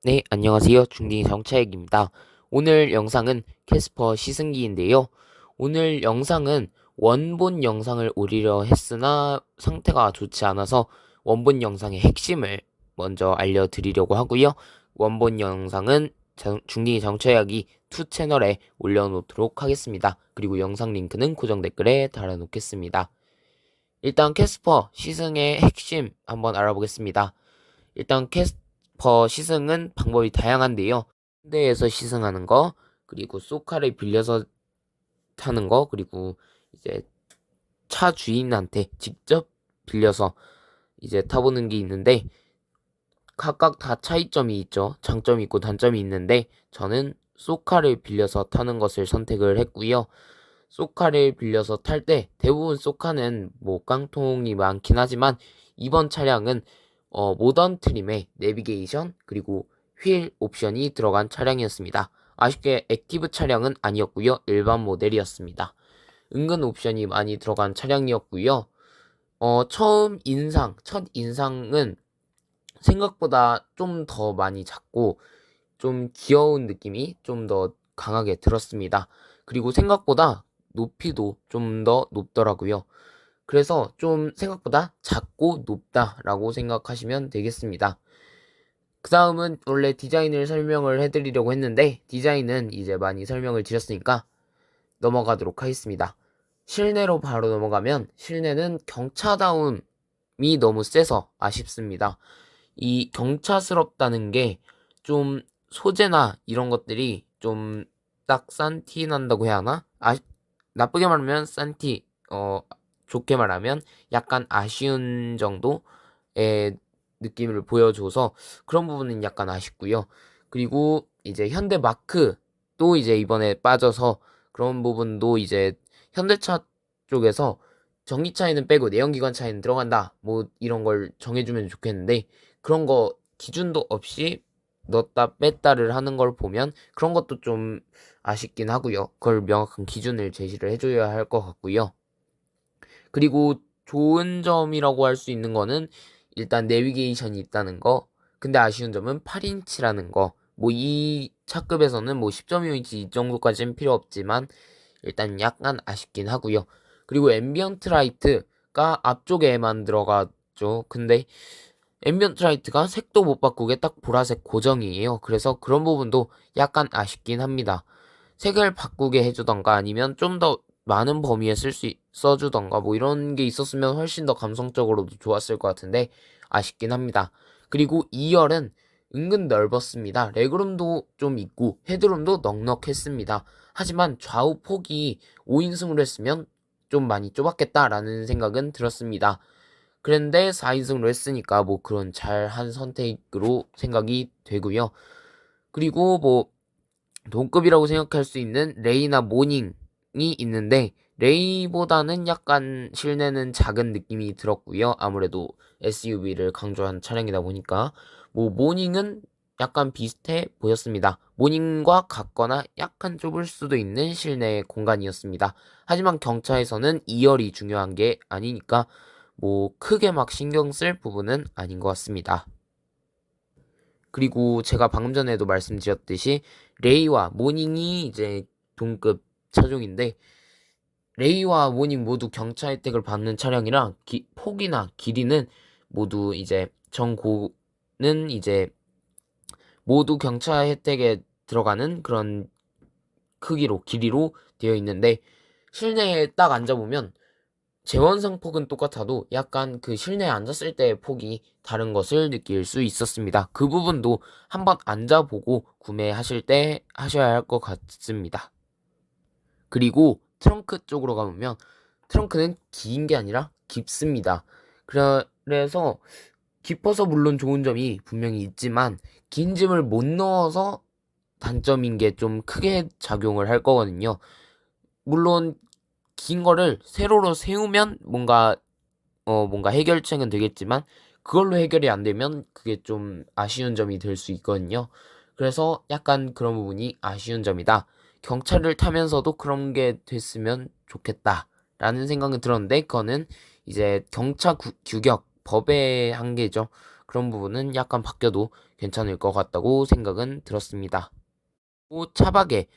네, 안녕하세요. 중딩 정차익입니다. 오늘 영상은 캐스퍼 시승기인데요. 오늘 영상은 원본 영상을 올리려 했으나 상태가 좋지 않아서 원본 영상의 핵심을 먼저 알려드리려고 하고요. 원본 영상은 중딩이 정차익이 2 채널에 올려놓도록 하겠습니다. 그리고 영상 링크는 고정 댓글에 달아놓겠습니다. 일단 캐스퍼 시승의 핵심 한번 알아보겠습니다. 일단 캐스퍼 시승은 방법이 다양한데요. 현대에서 시승하는 거, 그리고 쏘카를 빌려서 타는 거, 그리고 이제 차 주인한테 직접 빌려서 이제 타보는 게 있는데 각각 다 차이점이 있죠. 장점이 있고 단점이 있는데 저는 쏘카를 빌려서 타는 것을 선택을 했고요. 쏘카를 빌려서 탈 때 대부분 쏘카는 뭐 깡통이 많긴 하지만 이번 차량은 모던 트림에 내비게이션 그리고 휠 옵션이 들어간 차량이었습니다. 아쉽게 액티브 차량은 아니었고요. 일반 모델이었습니다. 은근 옵션이 많이 들어간 차량이었고요. 첫 인상은 생각보다 좀 더 많이 작고 좀 귀여운 느낌이 좀 더 강하게 들었습니다. 그리고 생각보다 높이도 좀 더 높더라고요. 그래서 좀 생각보다 작고 높다라고 생각하시면 되겠습니다. 그 다음은 원래 디자인을 설명을 해드리려고 했는데 디자인은 이제 많이 설명을 드렸으니까 넘어가도록 하겠습니다. 실내로 바로 넘어가면 실내는 경차다움이 너무 세서 아쉽습니다. 이 경차스럽다는 게 좀 소재나 이런 것들이 좀 딱 싼 티 난다고 해야 하나? 나쁘게 말하면 싼 티, 좋게 말하면 약간 아쉬운 정도의 느낌을 보여줘서 그런 부분은 약간 아쉽고요. 그리고 이제 현대 마크도 이제 이번에 빠져서 그런 부분도 이제 현대차 쪽에서 전기차에는 빼고 내연기관차에는 들어간다. 뭐 이런 걸 정해주면 좋겠는데 그런 거 기준도 없이 넣었다 뺐다를 하는 걸 보면 그런 것도 좀 아쉽긴 하고요. 그걸 명확한 기준을 제시를 해줘야 할 것 같고요. 그리고 좋은 점이라고 할 수 있는 거는 일단 내비게이션이 있다는 거. 근데 아쉬운 점은 8인치라는 거. 뭐 이 차급에서는 뭐 10.5인치 이 정도까지는 필요 없지만 일단 약간 아쉽긴 하고요. 그리고 앰비언트 라이트가 앞쪽에만 들어가죠. 근데 앰비언트 라이트가 색도 못 바꾸게 딱 보라색 고정이에요. 그래서 그런 부분도 약간 아쉽긴 합니다. 색을 바꾸게 해주던가 아니면 좀 더 많은 범위에 써주던가 뭐 이런 게 있었으면 훨씬 더 감성적으로도 좋았을 것 같은데 아쉽긴 합니다. 그리고 2열은 은근 넓었습니다. 레그룸도 좀 있고 헤드룸도 넉넉했습니다. 하지만 좌우 폭이 5인승으로 했으면 좀 많이 좁았겠다라는 생각은 들었습니다. 그런데 4인승으로 했으니까 뭐 그런 잘한 선택으로 생각이 되고요. 그리고 뭐 동급이라고 생각할 수 있는 레이나 모닝이 있는데 레이보다는 약간 실내는 작은 느낌이 들었고요. 아무래도 SUV를 강조한 차량이다 보니까 뭐 모닝은 약간 비슷해 보였습니다. 모닝과 같거나 약간 좁을 수도 있는 실내 공간이었습니다. 하지만 경차에서는 2열이 중요한 게 아니니까 뭐 크게 막 신경 쓸 부분은 아닌 것 같습니다. 그리고 제가 방금 전에도 말씀드렸듯이 레이와 모닝이 이제 동급 차종인데 레이와 모닝 모두 경차 혜택을 받는 차량이라 폭이나 길이는 모두 이제 정고는 이제 모두 경차 혜택에 들어가는 그런 크기로 길이로 되어 있는데 실내에 딱 앉아보면 재원상 폭은 똑같아도 약간 그 실내에 앉았을 때의 폭이 다른 것을 느낄 수 있었습니다. 그 부분도 한번 앉아보고 구매하실 때 하셔야 할 것 같습니다. 그리고 트렁크 쪽으로 가보면 트렁크는 긴 게 아니라 깊습니다. 그래서 깊어서 물론 좋은 점이 분명히 있지만 긴 짐을 못 넣어서 단점인 게 좀 크게 작용을 할 거거든요. 물론 긴 거를 세로로 세우면 뭔가 해결책은 되겠지만 그걸로 해결이 안 되면 그게 좀 아쉬운 점이 될 수 있거든요. 그래서 약간 그런 부분이 아쉬운 점이다. 경차를 타면서도 그런 게 됐으면 좋겠다라는 생각은 들었는데 그거는 이제 규격 법의 한계죠. 그런 부분은 약간 바뀌어도 괜찮을 것 같다고 생각은 들었습니다. 또 차박에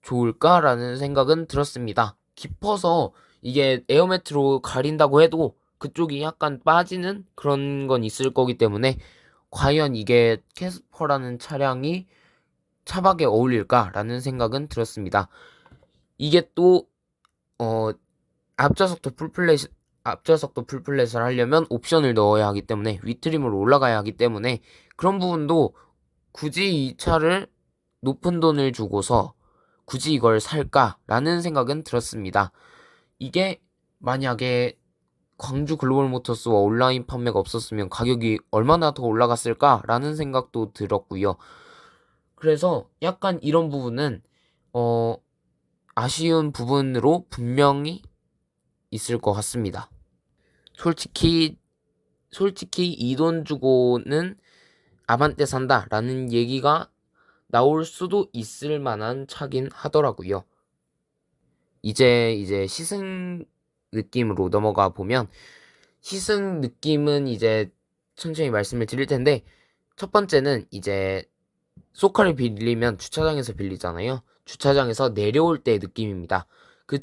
좋을까라는 생각은 들었습니다. 깊어서 이게 에어매트로 가린다고 해도 그쪽이 약간 빠지는 그런 건 있을 거기 때문에 과연 이게 캐스퍼라는 차량이 차박에 어울릴까라는 생각은 들었습니다. 이게 또 어, 앞좌석도 풀플랫을 하려면 옵션을 넣어야 하기 때문에 위트림으로 올라가야 하기 때문에 그런 부분도 굳이 이 차를 높은 돈을 주고서 굳이 이걸 살까라는 생각은 들었습니다. 이게 만약에 광주 글로벌 모터스와 온라인 판매가 없었으면 가격이 얼마나 더 올라갔을까라는 생각도 들었고요. 그래서 약간 이런 부분은 어, 아쉬운 부분으로 분명히 있을 것 같습니다. 솔직히 이 돈 주고는 아반떼 산다라는 얘기가 나올 수도 있을 만한 차긴 하더라고요. 이제 시승 느낌으로 넘어가 보면 시승 느낌은 이제 천천히 말씀을 드릴 텐데 첫 번째는 이제 소카를 빌리면 주차장에서 빌리잖아요. 주차장에서 내려올 때의 느낌입니다. 그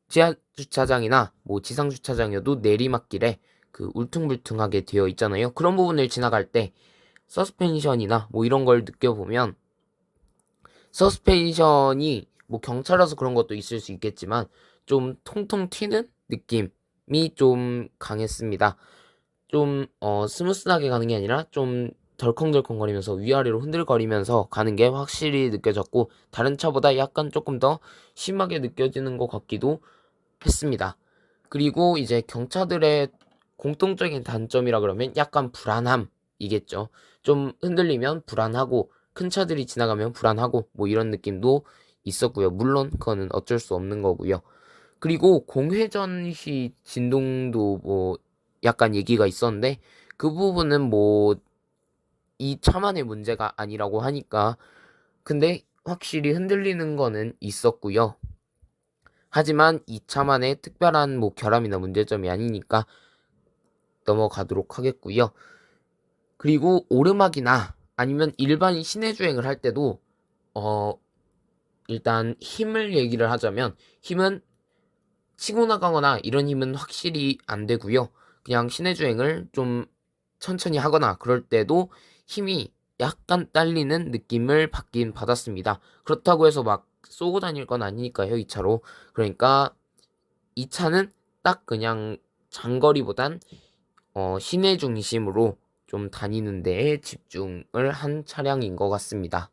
지하 주차장이나 뭐 지상 주차장이어도 내리막길에 그 울퉁불퉁하게 되어 있잖아요. 그런 부분을 지나갈 때 서스펜션이나 뭐 이런 걸 느껴보면 서스펜션이 뭐 경차라서 그런 것도 있을 수 있겠지만 좀 통통 튀는 느낌이 좀 강했습니다. 좀 스무스하게 가는 게 아니라 좀 덜컹덜컹거리면서 위아래로 흔들거리면서 가는 게 확실히 느껴졌고 다른 차보다 약간 조금 더 심하게 느껴지는 것 같기도 했습니다. 그리고 이제 경차들의 공통적인 단점이라 그러면 약간 불안함이겠죠. 좀 흔들리면 불안하고 큰 차들이 지나가면 불안하고 뭐 이런 느낌도 있었고요. 물론 그거는 어쩔 수 없는 거고요. 그리고 공회전 시 진동도 뭐 약간 얘기가 있었는데 그 부분은 뭐 이 차만의 문제가 아니라고 하니까 근데 확실히 흔들리는 거는 있었고요. 하지만 이 차만의 특별한 뭐 결함이나 문제점이 아니니까 넘어가도록 하겠고요. 그리고 오르막이나 아니면 일반 시내 주행을 할 때도 어 일단 힘을 얘기를 하자면 힘은 치고 나가거나 이런 힘은 확실히 안 되고요. 그냥 시내 주행을 좀 천천히 하거나 그럴 때도 힘이 약간 딸리는 느낌을 받긴 받았습니다. 그렇다고 해서 막 쏘고 다닐 건 아니니까요, 이 차로. 그러니까 이 차는 딱 그냥 장거리보단 시내 중심으로 좀 다니는 데에 집중을 한 차량인 것 같습니다.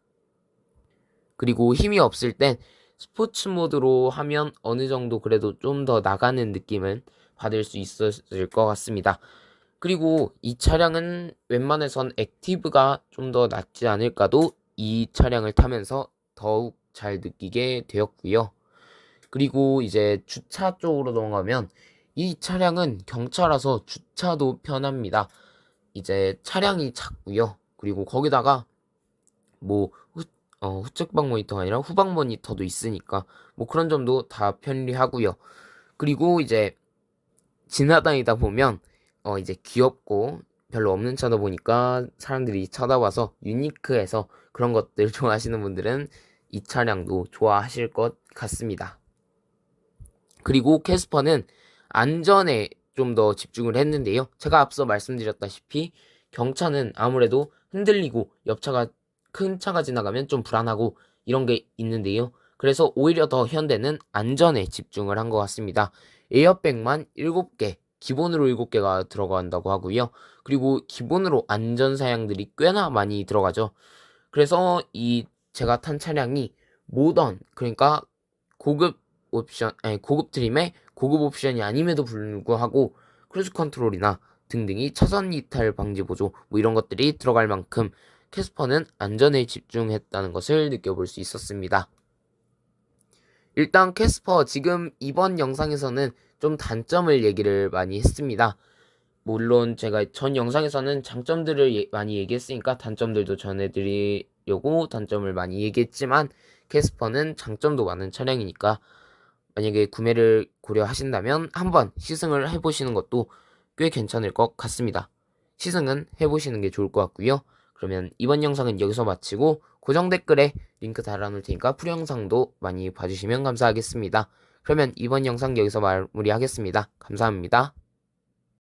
그리고 힘이 없을 땐 스포츠 모드로 하면 어느 정도 그래도 좀 더 나가는 느낌은 받을 수 있었을 것 같습니다. 그리고 이 차량은 웬만해선 액티브가 좀 더 낫지 않을까도 이 차량을 타면서 더욱 잘 느끼게 되었고요. 그리고 이제 주차 쪽으로 넘어가면 이 차량은 경차라서 주차도 편합니다. 이제 차량이 작고요. 그리고 거기다가 뭐 후측방 모니터가 아니라 후방 모니터도 있으니까 뭐 그런 점도 다 편리하고요. 그리고 이제 지나다니다 보면 이제 귀엽고 별로 없는 차다 보니까 사람들이 쳐다봐서 유니크해서 그런 것들 좋아하시는 분들은 이 차량도 좋아하실 것 같습니다. 그리고 캐스퍼는 안전에 좀 더 집중을 했는데요. 제가 앞서 말씀드렸다시피 경차는 아무래도 흔들리고 옆차가 큰 차가 지나가면 좀 불안하고 이런 게 있는데요. 그래서 오히려 더 현대는 안전에 집중을 한 것 같습니다. 에어백만 7개, 기본으로 7개가 들어간다고 하고요. 그리고 기본으로 안전 사양들이 꽤나 많이 들어가죠. 그래서 이 제가 탄 차량이 모던, 그러니까 고급 옵션, 아니 고급 트림의 고급 옵션이 아님에도 불구하고 크루즈 컨트롤이나 등등이 차선 이탈 방지 보조 뭐 이런 것들이 들어갈 만큼 캐스퍼는 안전에 집중했다는 것을 느껴볼 수 있었습니다. 일단 캐스퍼 지금 이번 영상에서는 좀 단점을 얘기를 많이 했습니다. 물론 제가 전 영상에서는 장점들을 많이 얘기했으니까 단점들도 전해드리려고 단점을 많이 얘기했지만 캐스퍼는 장점도 많은 차량이니까 만약에 구매를 고려하신다면 한번 시승을 해보시는 것도 꽤 괜찮을 것 같습니다. 시승은 해보시는 게 좋을 것 같고요. 그러면 이번 영상은 여기서 마치고 고정 댓글에 링크 달아놓을 테니까 풀 영상도 많이 봐주시면 감사하겠습니다. 그러면 이번 영상 여기서 마무리하겠습니다. 감사합니다.